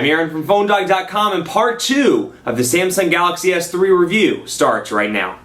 I'm Aaron from PhoneDog.com, and part 2 of the Samsung Galaxy S3 review starts right now.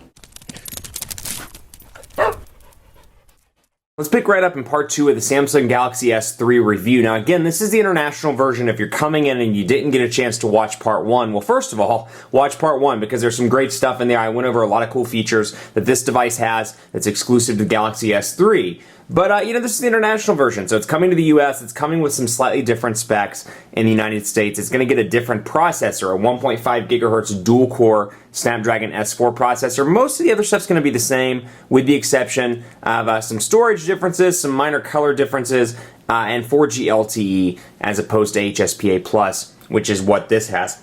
Let's pick right up in part 2 of the Samsung Galaxy S3 review. Now again, this is the international version if you're coming in and you didn't get a chance to watch part 1. Well, first of all, watch part 1 because there's some great stuff in there. I went over a lot of cool features that this device has that's exclusive to the Galaxy S3. But, this is the international version, so it's coming to the US, it's coming with some slightly different specs in the United States. It's going to get a different processor, a 1.5 gigahertz dual-core Snapdragon S4 processor. Most of the other stuff's going to be the same, with the exception of some storage differences, some minor color differences, and 4G LTE as opposed to HSPA Plus, which is what this has.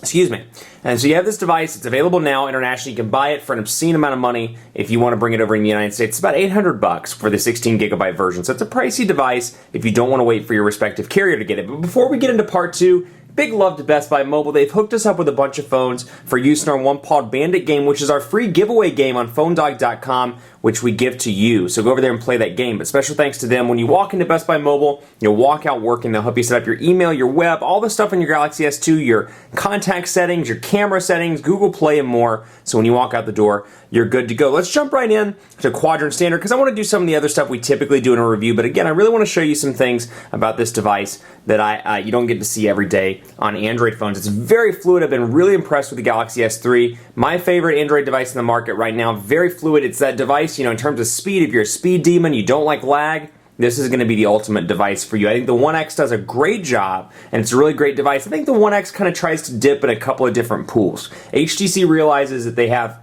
Excuse me. And so you have this device, it's available now internationally. You can buy it for an obscene amount of money if you want to bring it over in the United States. It's about $800 for the 16 gigabyte version. So it's a pricey device if you don't want to wait for your respective carrier to get it. But before we get into part 2, big love to Best Buy Mobile. They've hooked us up with a bunch of phones for use in our One-Pawed Bandit game, which is our free giveaway game on PhoneDog.com, which we give to you. So go over there and play that game. But special thanks to them. When you walk into Best Buy Mobile, you'll walk out working. They'll help you set up your email, your web, all the stuff in your Galaxy S2, your contact settings, your camera settings, Google Play, and more. So when you walk out the door, you're good to go. Let's jump right in to Quadrant Standard because I want to do some of the other stuff we typically do in a review. But again, I really want to show you some things about this device that you don't get to see every day on Android phones. It's very fluid. I've been really impressed with the Galaxy S3. My favorite Android device in the market right now. Very fluid. It's that device, in terms of speed, if you're a speed demon, you don't like lag, this is going to be the ultimate device for you. I think the One X does a great job, and it's a really great device. I think the One X kind of tries to dip in a couple of different pools. HTC realizes that they have,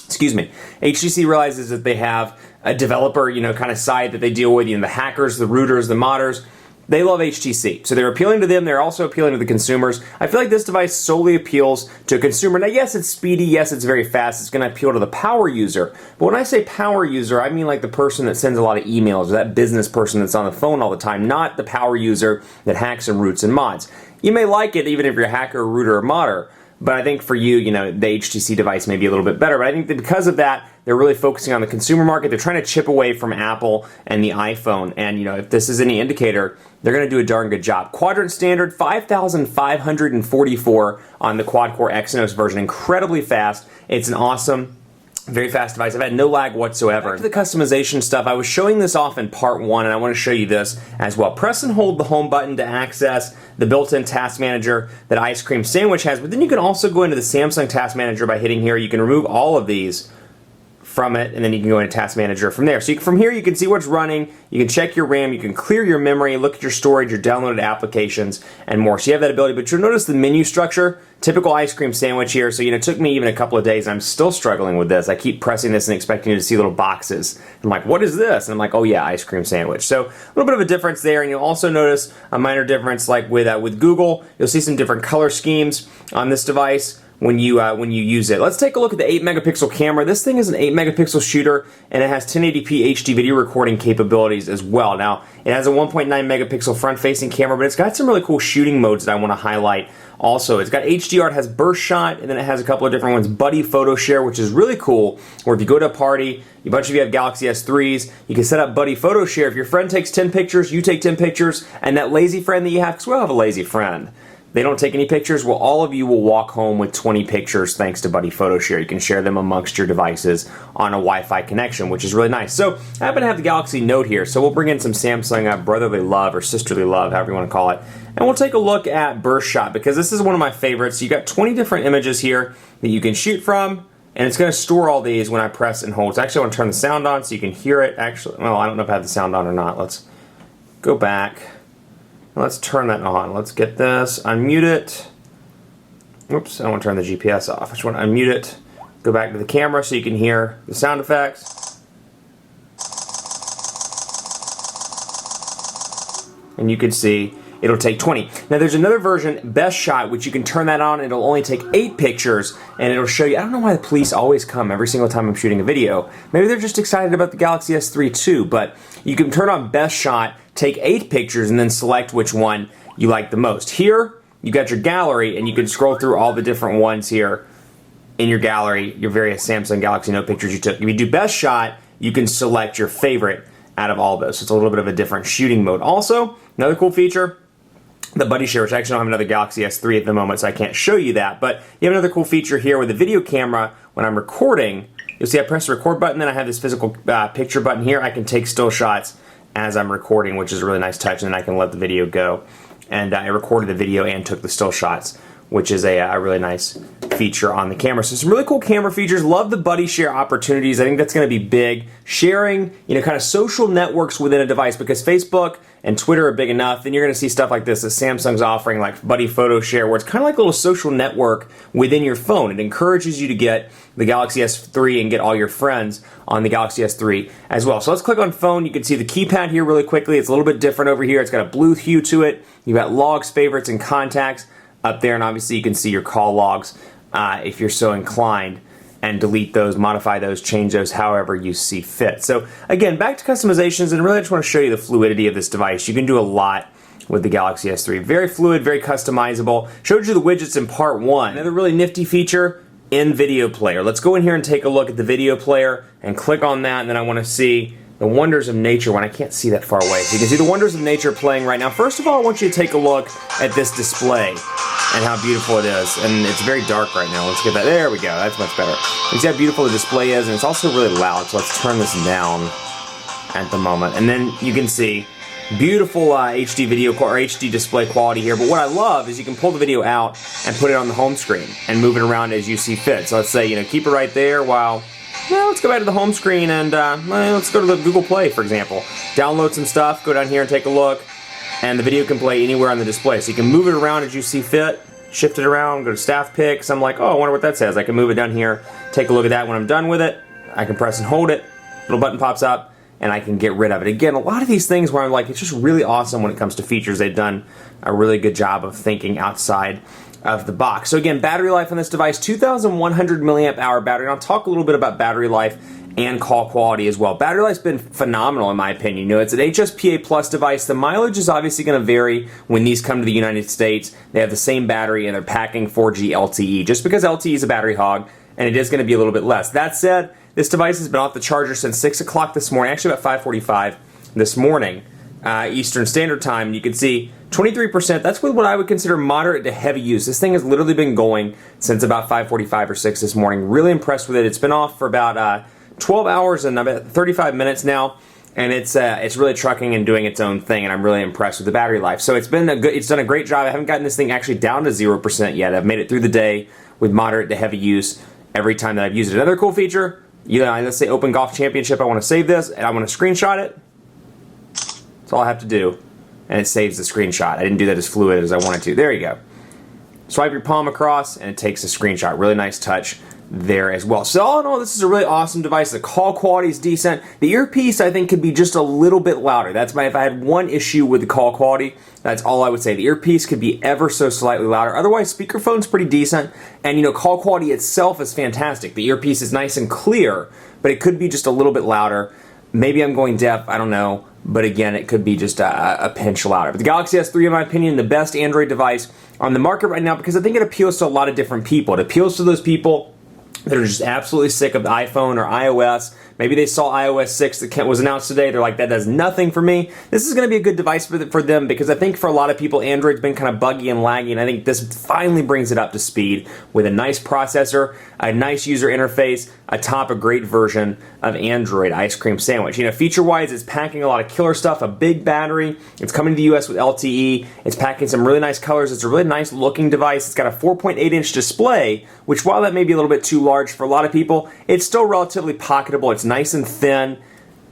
HTC realizes that they have a developer, kind of side that they deal with, the hackers, the rooters, the modders. They love HTC, so they're appealing to them. They're also appealing to the consumers. I feel like this device solely appeals to a consumer. Now, yes, it's speedy. Yes, it's very fast. It's going to appeal to the power user. But when I say power user, I mean like the person that sends a lot of emails, or that business person that's on the phone all the time, not the power user that hacks and roots and mods. You may like it even if you're a hacker, rooter, or modder. But I think for you, the HTC device may be a little bit better. But I think that because of that, they're really focusing on the consumer market. They're trying to chip away from Apple and the iPhone. And, if this is any indicator, they're going to do a darn good job. Quadrant Standard, 5,544 on the quad-core Exynos version. Incredibly fast. It's an awesome, very fast device. I've had no lag whatsoever. Back to the customization stuff, I was showing this off in part 1, and I want to show you this as well. Press and hold the home button to access the built-in task manager that Ice Cream Sandwich has, but then you can also go into the Samsung Task Manager by hitting here. You can remove all of these from it, and then you can go into Task Manager from there. So from here you can see what's running, you can check your RAM, you can clear your memory, look at your storage, your downloaded applications, and more. So you have that ability, but you'll notice the menu structure, typical Ice Cream Sandwich here. So it took me even a couple of days, and I'm still struggling with this. I keep pressing this and expecting to see little boxes. I'm like, what is this? And I'm like, oh yeah, Ice Cream Sandwich. So a little bit of a difference there, and you'll also notice a minor difference like with Google. You'll see some different color schemes on this device when you use it. Let's take a look at the 8 megapixel camera. This thing is an 8 megapixel shooter, and it has 1080p HD video recording capabilities as well. Now, it has a 1.9 megapixel front-facing camera, but it's got some really cool shooting modes that I want to highlight. Also, it's got HDR, it has burst shot, and then it has a couple of different ones. Buddy photo share, which is really cool, where if you go to a party, a bunch of you have Galaxy S3s, you can set up buddy photo share. If your friend takes 10 pictures, you take 10 pictures, and that lazy friend that you have, because we all have a lazy friend, they don't take any pictures, well, all of you will walk home with 20 pictures thanks to Buddy Photo Share. You can share them amongst your devices on a Wi-Fi connection, which is really nice. So I happen to have the Galaxy Note here, so we'll bring in some Samsung brotherly love or sisterly love, however you want to call it, and we'll take a look at burst shot because this is one of my favorites. You got 20 different images here that you can shoot from, and it's going to store all these when I press and hold. So actually, I want to turn the sound on so you can hear it. Actually, well, I don't know if I have the sound on or not. Let's go back. Let's turn that on. Let's get this, unmute it. Oops, I don't want to turn the GPS off. I just want to unmute it. Go back to the camera so you can hear the sound effects. And you can see it'll take 20. Now there's another version, Best Shot, which you can turn that on. It'll only take 8 pictures, and it'll show you. I don't know why the police always come every single time I'm shooting a video. Maybe they're just excited about the Galaxy S3 too, but you can turn on Best Shot, take 8 pictures, and then select which one you like the most. Here, you got your gallery, and you can scroll through all the different ones here in your gallery, your various Samsung Galaxy Note pictures you took. If you do Best Shot, you can select your favorite out of all those. So it's a little bit of a different shooting mode. Also, another cool feature, the buddy share, which I actually don't have another Galaxy S3 at the moment, so I can't show you that. But you have another cool feature here with the video camera. When I'm recording, you'll see I press the record button, then I have this physical picture button here. I can take still shots as I'm recording, which is a really nice touch, and then I can let the video go. And I recorded the video and took the still shots, which is a really nice feature on the camera. So some really cool camera features. Love the buddy share opportunities. I think that's going to be big. Sharing, kind of social networks within a device, because Facebook and Twitter are big enough. Then you're going to see stuff like this that Samsung's offering, like Buddy Photo Share, where it's kind of like a little social network within your phone. It encourages you to get the Galaxy S3 and get all your friends on the Galaxy S3 as well. So let's click on phone. You can see the keypad here really quickly. It's a little bit different over here. It's got a blue hue to it. You've got logs, favorites, and contacts up there, and obviously you can see your call logs if you're so inclined, and delete those, modify those, change those however you see fit. So again, back to customizations, and really I just want to show you the fluidity of this device. You can do a lot with the Galaxy S3. Very fluid, very customizable. Showed you the widgets in part one. Another really nifty feature, in video player. Let's go in here and take a look at the video player and click on that, and then I want to see the wonders of nature when I can't see that far away. So you can see the wonders of nature playing right now. First of all, I want you to take a look at this display and how beautiful it is. And it's very dark right now. Let's get that. There we go. That's much better. You see how beautiful the display is, and it's also really loud. So let's turn this down at the moment. And then you can see beautiful HD video or HD display quality here. But what I love is you can pull the video out and put it on the home screen and move it around as you see fit. So let's say, keep it right there while... Well, let's go back to the home screen and let's go to the Google Play, for example. Download some stuff, go down here and take a look, and the video can play anywhere on the display. So you can move it around as you see fit, shift it around, go to staff picks. I'm like, oh, I wonder what that says. I can move it down here, take a look at that. When I'm done with it, I can press and hold it, little button pops up, and I can get rid of it. Again, a lot of these things where I'm like, it's just really awesome when it comes to features. They've done a really good job of thinking outside of the box. So again, battery life on this device, 2,100 milliamp hour battery. And I'll talk a little bit about battery life and call quality as well. Battery life's been phenomenal in my opinion. It's an HSPA Plus device. The mileage is obviously going to vary when these come to the United States. They have the same battery and they're packing 4G LTE. Just because LTE is a battery hog, and it is going to be a little bit less. That said, this device has been off the charger since 6 o'clock this morning, actually about 5:45 this morning. Eastern Standard Time. You can see 23%. That's with what I would consider moderate to heavy use. This thing has literally been going since about 5:45 or 6 this morning. Really impressed with it. It's been off for about 12 hours and about 35 minutes now, and it's really trucking and doing its own thing. And I'm really impressed with the battery life. So it's done a great job. I haven't gotten this thing actually down to 0% yet. I've made it through the day with moderate to heavy use every time that I've used it. Another cool feature. Let's say Open Golf Championship. I want to save this and I want to screenshot it. That's all I have to do, and it saves the screenshot. I didn't do that as fluid as I wanted to. There you go. Swipe your palm across, and it takes a screenshot. Really nice touch there as well. So all in all, this is a really awesome device. The call quality is decent. The earpiece, I think, could be just a little bit louder. If I had one issue with the call quality, that's all I would say. The earpiece could be ever so slightly louder. Otherwise, speakerphone's pretty decent, and call quality itself is fantastic. The earpiece is nice and clear, but it could be just a little bit louder. Maybe I'm going deaf, I don't know. But again, it could be just a pinch louder. But the Galaxy S3, in my opinion, the best Android device on the market right now, because I think it appeals to a lot of different people. It appeals to those people that are just absolutely sick of the iPhone or iOS. Maybe they saw iOS 6 that was announced today. They're like, that does nothing for me. This is going to be a good device for them, because I think for a lot of people, Android's been kind of buggy and laggy, and I think this finally brings it up to speed with a nice processor, a nice user interface, atop a great version of Android ice cream sandwich. Feature-wise, it's packing a lot of killer stuff, a big battery. It's coming to the US with LTE. It's packing some really nice colors. It's a really nice looking device. It's got a 4.8-inch display, which while that may be a little bit too large for a lot of people, it's still relatively pocketable. It's nice and thin,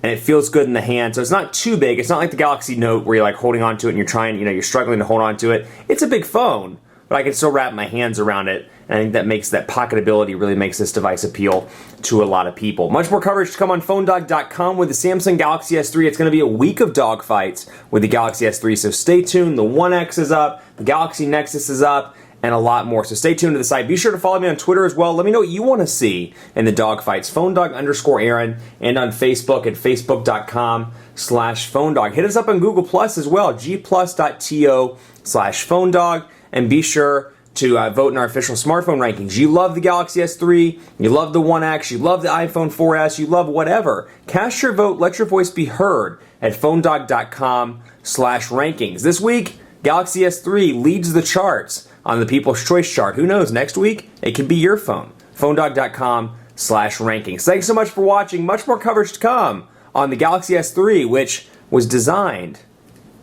and it feels good in the hand. So it's not too big. It's not like the Galaxy Note where you're like holding onto it and you're struggling to hold onto it. It's a big phone, but I can still wrap my hands around it. And I think that pocketability really makes this device appeal to a lot of people. Much more coverage to come on PhoneDog.com with the Samsung Galaxy S3. It's going to be a week of dogfights with the Galaxy S3, so stay tuned. The One X is up, the Galaxy Nexus is up, and a lot more. So stay tuned to the site. Be sure to follow me on Twitter as well. Let me know what you want to see in the dogfights. PhoneDog_Aaron, and on Facebook at Facebook.com/PhoneDog. Hit us up on Google Plus as well, gplus.to/PhoneDog, and be sure to vote in our official smartphone rankings. You love the Galaxy S3, you love the One X, you love the iPhone 4S, you love whatever. Cast your vote, let your voice be heard at PhoneDog.com/rankings. This week, Galaxy S3 leads the charts on the People's Choice chart. Who knows, next week it could be your phone. PhoneDog.com/rankings. Thanks so much for watching. Much more coverage to come on the Galaxy S3, which was designed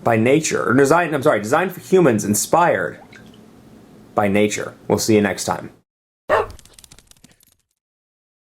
by nature, or designed for humans, inspired by nature. We'll see you next time.